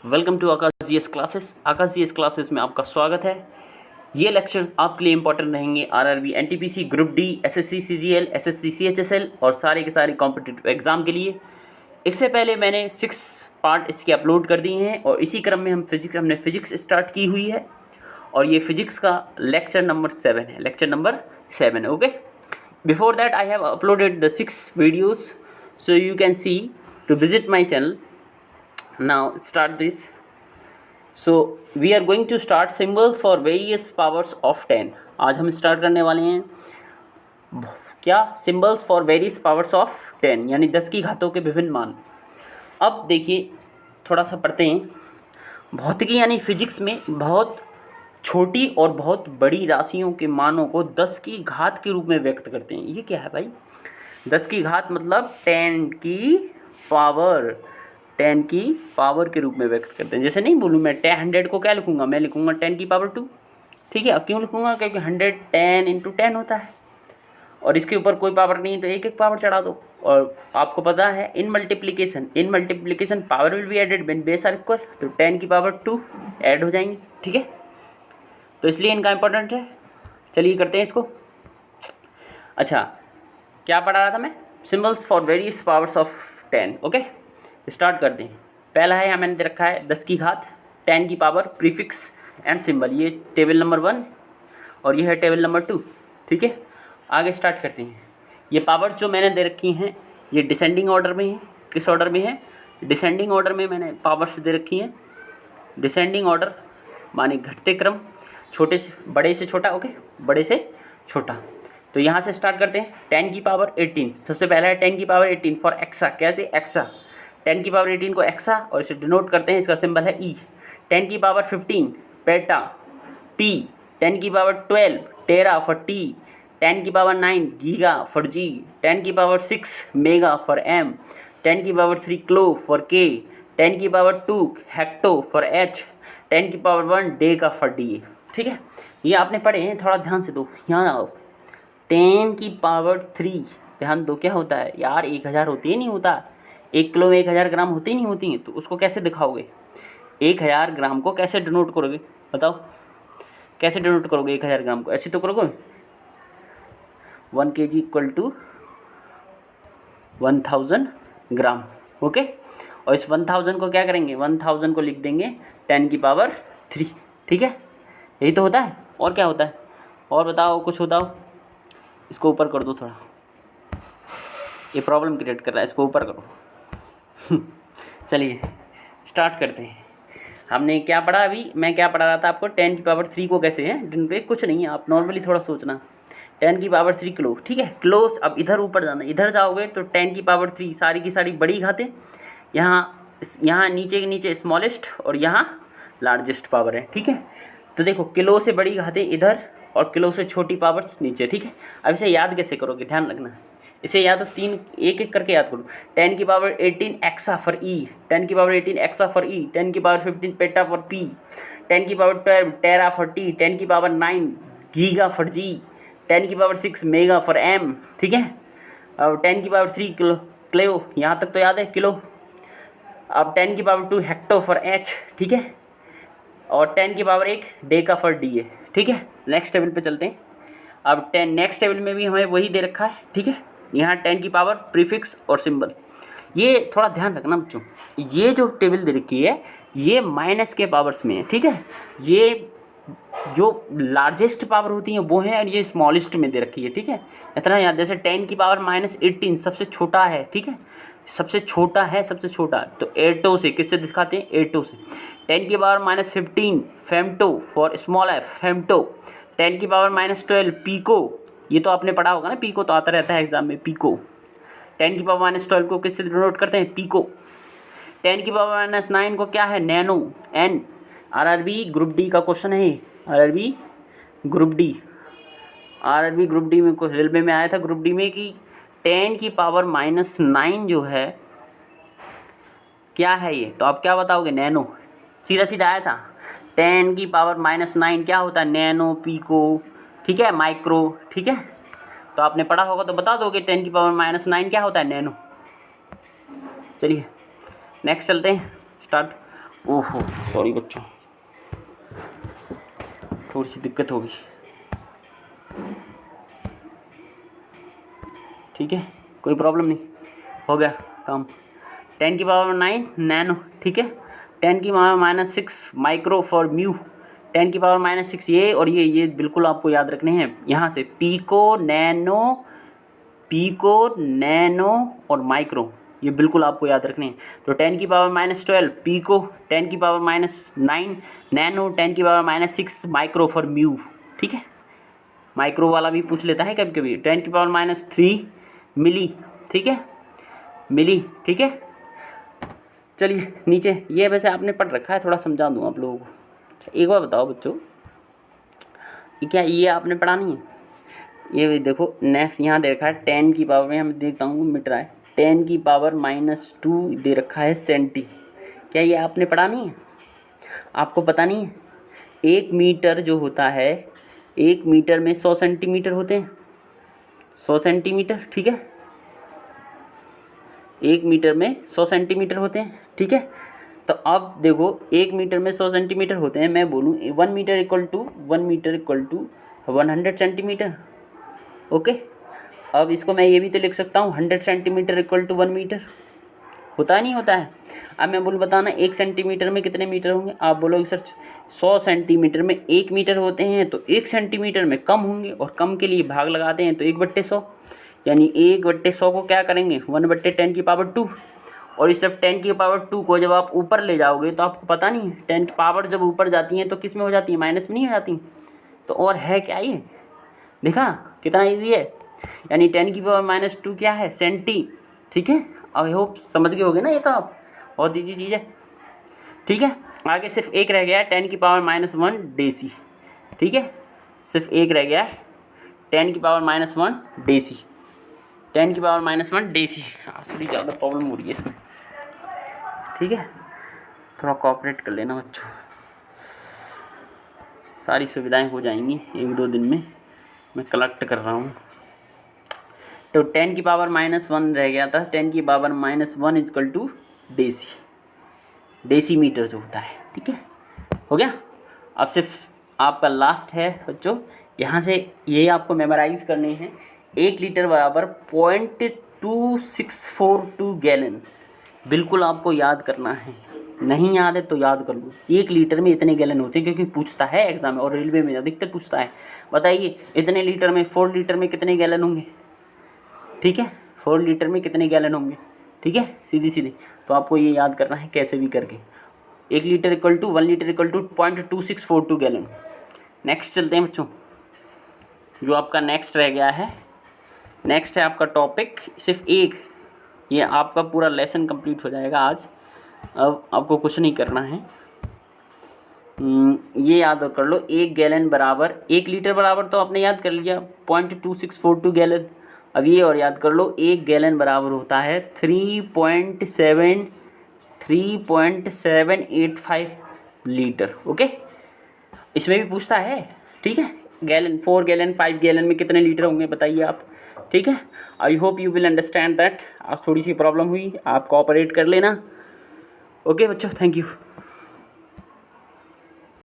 Welcome to Aakash GS classes. Aakash GS classes में आपका स्वागत है। ये लेक्चर्स आपके लिए इंपॉर्टेंट रहेंगे RRB, NTPC, group D, SSC CGL, SSC CHSL और सारे के सारे कॉम्पिटिटिव एग्जाम के लिए। इससे पहले मैंने 6 पार्ट इसके अपलोड कर दिए हैं और इसी क्रम में हमने फिजिक्स स्टार्ट की हुई है और ये फिजिक्स का लेक्चर नंबर 7 है। लेक्चर नंबर 7 है। Okay, before that I have uploaded the 6 videos, so you can see to visit my channel. Now start this. So we are going to start symbols for various powers of 10. आज हम start करने वाले हैं क्या, symbols for various powers of 10, यानी 10 की घातों के विभिन्न मान। अब देखिए, थोड़ा सा पढ़ते हैं। भौतिकी यानी फिजिक्स में बहुत छोटी और बहुत बड़ी राशियों के मानों को 10 की घात के रूप में व्यक्त करते हैं। ये क्या है भाई? 10 की घात मतलब 10 की पावर के रूप में व्यक्त करते हैं। जैसे नहीं बोलूँ मैं 100 को क्या लिखूँगा, मैं लिखूँगा 10 की पावर 2। ठीक है, अब क्यों लिखूँगा? क्योंकि 100 10 × 10 होता है और इसके ऊपर कोई पावर नहीं है तो एक पावर चढ़ा दो। और आपको पता है in multiplication power will be added when base are equal, तो 10 की पावर 2 ऐड हो जाएंगी। ठीक है, तो इसलिए इनका इंपॉर्टेंट है। चलिए करते हैं इसको। अच्छा, क्या पढ़ा रहा था मैं? Symbols for various powers of 10। Okay, start करते हैं। पहला है, यहाँ मैंने दे रखा है 10 की घात, 10 की पावर, प्रीफिक्स एंड सिंबल। ये टेबल नंबर 1 और ये है टेबल नंबर 2। ठीक है, आगे स्टार्ट करते हैं। ये पावर्स जो मैंने दे रखी हैं ये डिसेंडिंग ऑर्डर में है। किस ऑर्डर में है? डिसेंडिंग ऑर्डर में मैंने पावर्स दे रखी हैं। डिसेंडिंग ऑर्डर माने घटते क्रम, छोटे से बड़े से छोटा। ओके, बड़े से छोटा। तो यहाँ से स्टार्ट करते हैं। 10 की पावर 18, सबसे पहला है 10 की पावर 18 फॉर एक्सा। कैसे? एक्सा, 10 की पावर 18 को एक्सा और इसे डिनोट करते हैं, इसका सिंबल है ई। 10 की पावर 15 पेटा, पी। 10 की पावर 12 टेरा फॉर टी। 10 की पावर 9 गीगा फॉर जी। 10 की पावर 6 मेगा फॉर एम। 10 की पावर 3 क्लो फॉर के। 10 की पावर 2 हेक्टो फॉर एच। 10 की पावर 1 डेका फॉर डी। ठीक है, ये आपने पढ़े हैं, थोड़ा ध्यान से दो। यहाँ आओ, 10 की पावर 3, ध्यान दो क्या होता है यार? 1000 होती है, नहीं होता? 1 किलो में 1000 ग्राम होती नहीं होती हैं? तो उसको कैसे दिखाओगे? 1000 ग्राम को कैसे डिनोट करोगे बताओ? कैसे डिनोट करोगे 1000 ग्राम को? ऐसे तो करोगे 1 kg equal to 1000 gram. Okay, और इस 1000 को क्या करेंगे? 1000 को लिख देंगे 10 की पावर 3। ठीक है, यही तो होता है। और क्या होता है? और बताओ, कुछ होता हो? इसको ऊपर कर दो थोड़ा, ये प्रॉब्लम क्रिएट कर रहा है, इसको ऊपर करो। चलिए स्टार्ट करते हैं। हमने क्या पढ़ा अभी? मैं क्या पढ़ा रहा था आपको? 10 की पावर 3 को कैसे है दिन पे? कुछ नहीं है, आप नॉर्मली थोड़ा सोचना। 10 की पावर 3 किलो। ठीक है, क्लोज। अब इधर ऊपर जाना, इधर जाओगे तो 10 की पावर 3 सारी की सारी बड़ी घातें, यहाँ नीचे के नीचे स्मॉलेस्ट और यहाँ लार्जेस्ट पावर है। ठीक है, तो देखो किलो से बड़ी घातें इधर और किलो से छोटी पावर्स नीचे। ठीक है, अब इसे याद कैसे करोगे? ध्यान रखना, इसे या तो 3 एक एक करके याद करो। 10 की पावर 18 एक्सा फॉर ई। 10 की पावर 18 एक्सा फॉर ई। 10 की पावर 15 पेटा फॉर पी। 10 की पावर 12 टेरा फॉर टी। 10 की पावर 9 गीगा फॉर जी। 10 की पावर 6 मेगा फॉर एम। ठीक है, अब 10 की पावर 3 किलो, यहाँ तक तो याद है, किलो। अब 10 की पावर 2 हेक्टो फॉर एच। ठीक है, और 10 की पावर 1 डेका फॉर डी है। ठीक है, नेक्स्ट टेबल पे चलते हैं। अब नेक्स्ट टेबल में भी हमें वही दे रखा है। ठीक है, यहाँ 10 की पावर, प्रीफिक्स और सिंबल। ये थोड़ा ध्यान रखना बच्चों, ये जो टेबल दे रखी है ये माइनस के पावर्स में है। ठीक है, ये जो लार्जेस्ट पावर होती हैं वो है और ये स्मॉलेस्ट में दे रखी है। ठीक है, इतना याद। जैसे 10 की पावर -18 सबसे छोटा है। ठीक है, सबसे छोटा है, सबसे छोटा, तो एटो से, किससे दिखाते हैं? एटो से। 10 की power -15 femto for small F, femto. 10 की पावर -12 पीको, ये तो आपने पढ़ा होगा ना, पीको तो आता रहता है एग्जाम में, पीको। 10 की पावर -12 को किससे डिनोट करते हैं? पीको। 10 की पावर -9 को क्या है? Nano, N. RRB group D का क्वेश्चन है, RRB group D. RRB group D में कुछ रेलवे में आया था, ग्रुप डी में, कि 10 की पावर -9 जो है क्या है ये? तो आप क्या बताओगे? नैनो। सीधा सीधा आया था। 10 की पावर -9 क्या होता है? Nano, pico. ठीक है, माइक्रो। ठीक है, तो आपने पढ़ा होगा तो बता दोगे 10 की पावर -9 क्या होता है? नैनो। चलिए नेक्स्ट चलते हैं, स्टार्ट। ओहो सॉरी बच्चों, थोड़ी सी दिक्कत होगी। ठीक है, कोई प्रॉब्लम नहीं, हो गया काम। 10 की पावर 9 नैनो, ठीक है। 10 की पावर -6 माइक्रो फॉर म्यू। 10 की पावर -6 ये और ये बिल्कुल आपको याद रखने हैं यहाँ से, पिको नैनो और माइक्रो, ये बिल्कुल आपको याद रखने हैं। तो 10 की पावर -12 पिको, 10 की पावर -9 नैनो, 10 की पावर -6 माइक्रो फॉर म्यू, ठीक है। माइक्रो वाला भी पूछ लेता है कभी कभी। 10 की पावर -3 मिली, ठीक है, मिली, ठीक है। चलिए नीचे, ये वैसे आपने पढ़ रखा है, थोड़ा समझा दूँ आप लोगों को। अच्छा एक बार बताओ बच्चों, क्या ये आपने पढ़ा नहीं है? ये भी देखो नेक्स्ट यहाँ दे रखा है 10 की पावर में, हम देखता हूँ मिट रहा है, 10 की पावर -2 दे रखा है सेंटी। क्या ये आपने पढ़ा नहीं है? आपको पता नहीं है? 1 मीटर जो होता है, 1 मीटर में 100 सेंटीमीटर होते हैं, 100 सेंटीमीटर, ठीक है। 1 मीटर में 100 सेंटीमीटर होते हैं, ठीक है। तो अब देखो 1 मीटर में 100 सेंटीमीटर होते हैं, मैं बोलूँ 1 metre equal to 100 centimetre, okay. अब इसको मैं ये भी तो लिख सकता हूँ 100 सेंटीमीटर इक्वल टू 1 मीटर, होता है नहीं होता है। अब मैं बोलूँ बताना 1 सेंटीमीटर में कितने मीटर होंगे, आप बोलोगे सर 100 सेंटीमीटर में 1 मीटर होते हैं, तो 1 सेंटीमीटर में कम होंगे, और कम के लिए भाग लगाते हैं तो 1/100, यानी 1/100 को क्या करेंगे 1/10 की पावर 2। और इस सब 10 की पावर 2 को जब आप ऊपर ले जाओगे तो आपको पता नहीं है 10 की पावर जब ऊपर जाती है तो किस में हो जाती है, माइनस में नहीं हो जाती। तो और है क्या ये, देखा कितना ईजी है। यानी 10 की पावर -2 क्या है, सेंटी, ठीक है। आई होप समझ गए होगे ना, ये तो आप बहुत ईजी चीज़ है, ठीक है। आगे सिर्फ एक रह गया है 10 की पावर -1 डेसी, ठीक है। सिर्फ एक रह गया है 10 की पावर -1 डेसी, 10 की पावर -1 डेसी। थोड़ी ज़्यादा प्रॉब्लम हो रही है इसमें, ठीक है। थोड़ा कोऑपरेट कर लेना बच्चों, सारी सुविधाएं हो जाएंगी 1-2 दिन में, मैं कलेक्ट कर रहा हूँ। तो 10 की पावर -1 रह गया था, 10 की power -1 equal to deci, decimetre जो होता है, ठीक है, हो गया। अब सिर्फ आपका लास्ट है बच्चों, यहाँ से ये आपको मेमोराइज करने हैं। 1 लीटर बराबर 0.2642 गैलन, बिल्कुल आपको याद करना है, नहीं याद है तो याद कर लो। 1 लीटर में इतने गैलन होते हैं, क्योंकि पूछता है एग्जाम में और रेलवे में अधिकतर पूछता है। बताइए इतने लीटर में 4 लीटर में कितने गैलन होंगे, ठीक है, 4 लीटर में कितने गैलन होंगे, ठीक है, सीधी सीधी। तो आपको ये याद करना है कैसे भी करके। 1 litre equal to 1 litre equal to 0.2642 gallon. Next चलते हैं बच्चों, जो आपका नेक्स्ट रह गया है, नेक्स्ट है आपका टॉपिक सिर्फ एक, ये आपका पूरा लेसन कंप्लीट हो जाएगा आज। अब आपको कुछ नहीं करना है, ये याद कर लो 1 गैलन बराबर 1 लीटर बराबर तो आपने याद कर लिया 0.2642 गैलन। अब ये और याद कर लो 1 गैलन बराबर होता है 3.785 लीटर, ओके। इसमें भी पूछता है, ठीक है, गैलन 4 गैलन 5 गैलन में कितने लीटर होंगे बताइए आप, ठीक है। I hope you will understand that. आज थोड़ी सी प्रॉब्लम हुई, आप कोऑपरेट कर लेना, ओके बच्चों, थैंक यू।